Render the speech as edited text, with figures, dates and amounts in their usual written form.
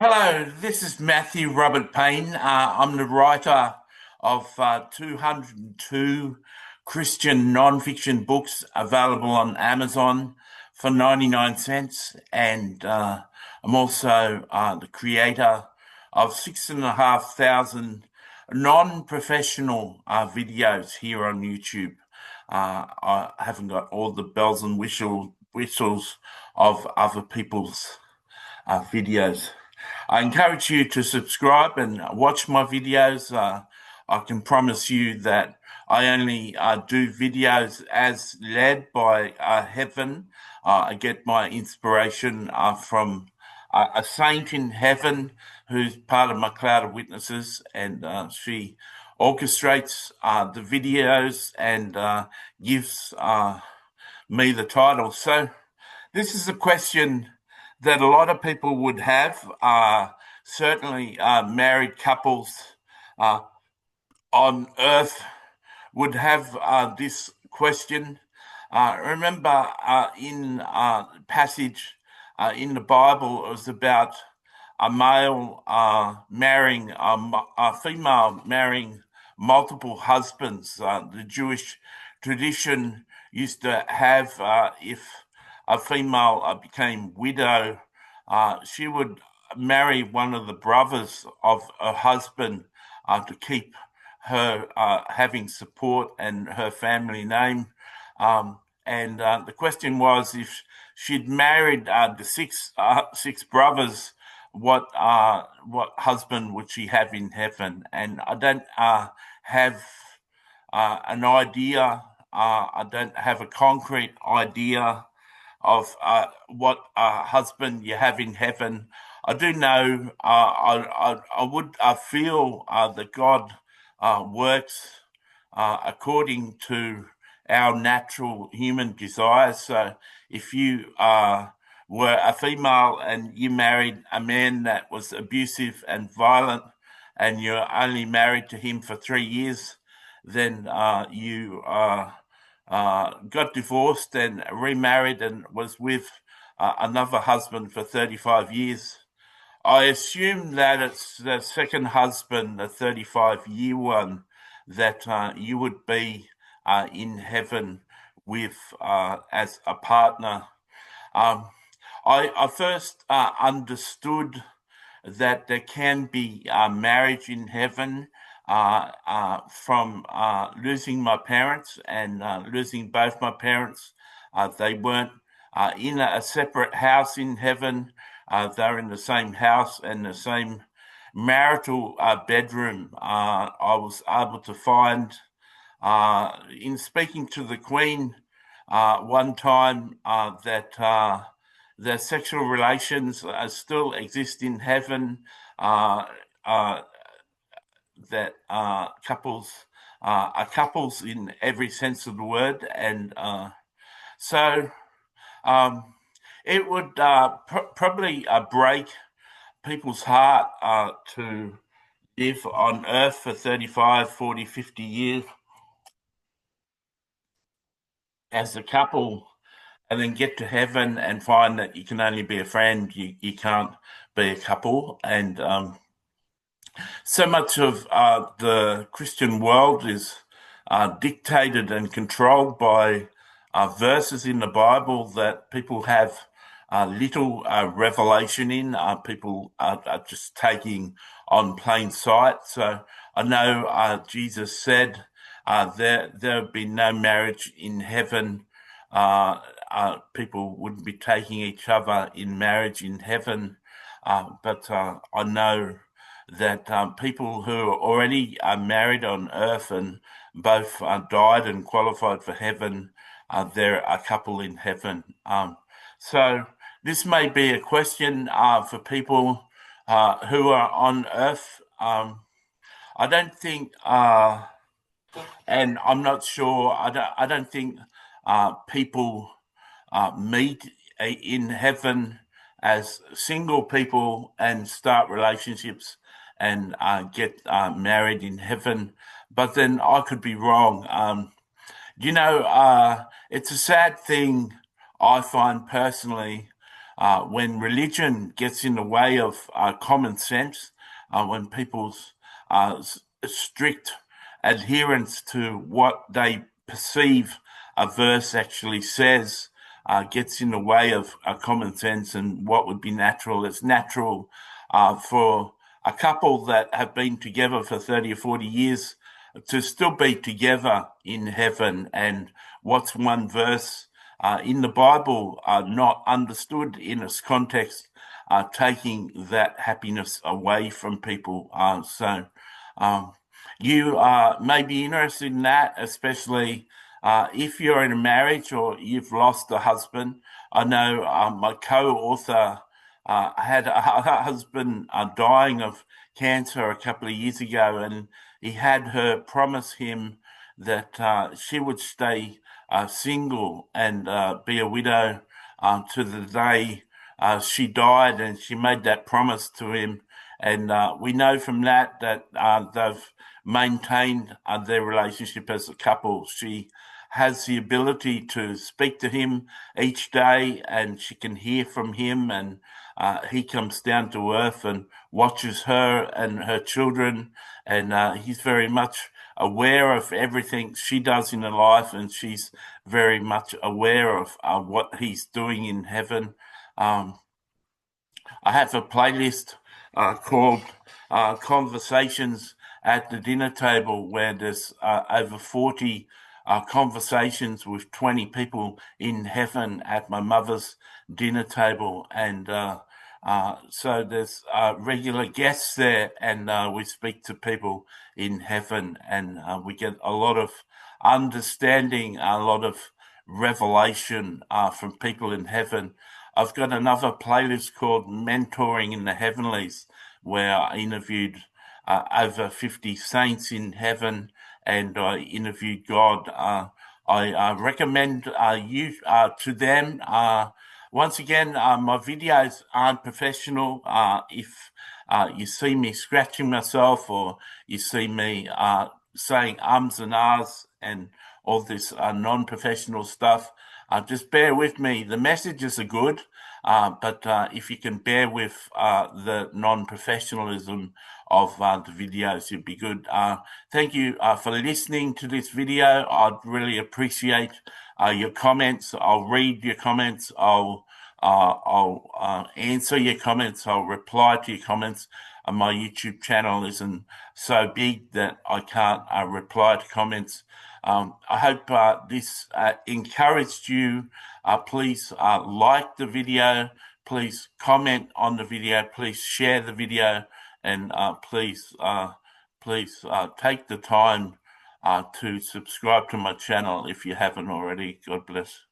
Hello, this is Matthew Robert Payne. I'm the writer of 202 Christian non-fiction books available on Amazon for 99 cents. And I'm also the creator of 6,500 non-professional videos here on YouTube. I haven't got all the bells and whistles of other people's videos. I encourage you to subscribe and watch my videos. I can promise you that I only do videos as led by heaven. I get my inspiration from a saint in heaven who's part of my cloud of witnesses, and she orchestrates the videos and gives me the title. So, this is a question that a lot of people would have. Certainly, married couples uh, on earth would have this question. Remember, in passage in the Bible, it was about a male marrying a female marrying multiple husbands. The Jewish tradition used to have, if a female became widow, she would marry one of the brothers of her husband to keep her having support and her family name. And the question was, if she'd married the six brothers, what husband would she have in heaven? And I don't have an idea. I don't have a concrete idea of what husband you have in heaven. I do know I would feel that God works according to our natural human desires. So if you were a female and you married a man that was abusive and violent, and you're only married to him for 3 years, then you got divorced and remarried and was with another husband for 35 years. I assume that it's the second husband, the 35-year one, that you would be in heaven with as a partner. I first understood that there can be marriage in heaven from losing my parents and losing both my parents. They weren't in a separate house in heaven. They're in the same house and the same marital bedroom. I was able to find, in speaking to the Queen one time, that the sexual relations still exist in heaven. That couples are couples in every sense of the word, and so it would probably break people's heart to live on earth for 35, 40, 50 years as a couple, and then get to heaven and find that you can only be a friend, you can't be a couple. And so much of the Christian world is dictated and controlled by verses in the Bible that people have little revelation in. People are just taking on plain sight. So I know Jesus said there would be no marriage in heaven. People wouldn't be taking each other in marriage in heaven. But I know that people who are already married on earth and both died and qualified for heaven, they're a couple in heaven. So this may be a question for people who are on earth. I don't think, and I'm not sure. I don't think people meet in heaven as single people and start relationships and get married in heaven. But then I could be wrong. It's a sad thing, I find personally, when religion gets in the way of common sense, when people's strict adherence to what they perceive a verse actually says gets in the way of common sense and what would be natural. It's natural for a couple that have been together for 30 or 40 years to still be together in heaven. And what's one verse in the Bible not understood in its context, taking that happiness away from people. Um, you may be interested in that, especially if you're in a marriage or you've lost a husband. I know my co-author had a husband dying of cancer a couple of years ago, and he had her promise him that she would stay single and be a widow to the day she died, and she made that promise to him. And we know from that they've maintained their relationship as a couple. She has the ability to speak to him each day, and she can hear from him, and he comes down to earth and watches her and her children, and he's very much aware of everything she does in her life, and she's very much aware of what he's doing in heaven. I have a playlist called Conversations at the Dinner Table, where there's over 40 conversations with 20 people in heaven at my mother's dinner table. And so there's regular guests there, and we speak to people in heaven, and we get a lot of understanding, a lot of revelation from people in heaven. I've got another playlist called Mentoring in the Heavenlies, where I interviewed over 50 saints in heaven, and I interviewed God. I recommend you to them. Once again, my videos aren't professional. If you see me scratching myself, or you see me saying ums and ahs and all this non-professional stuff, just bear with me. The messages are good, but if you can bear with the non-professionalism of the videos, it'd be good. Thank you for listening to this video. I'd really appreciate your comments. I'll read your comments. I'll answer your comments. I'll reply to your comments. My YouTube channel isn't so big that I can't reply to comments. I hope this encouraged you. Please like the video. Please comment on the video. Please share the video, and please take the time to subscribe to my channel if you haven't already. God bless.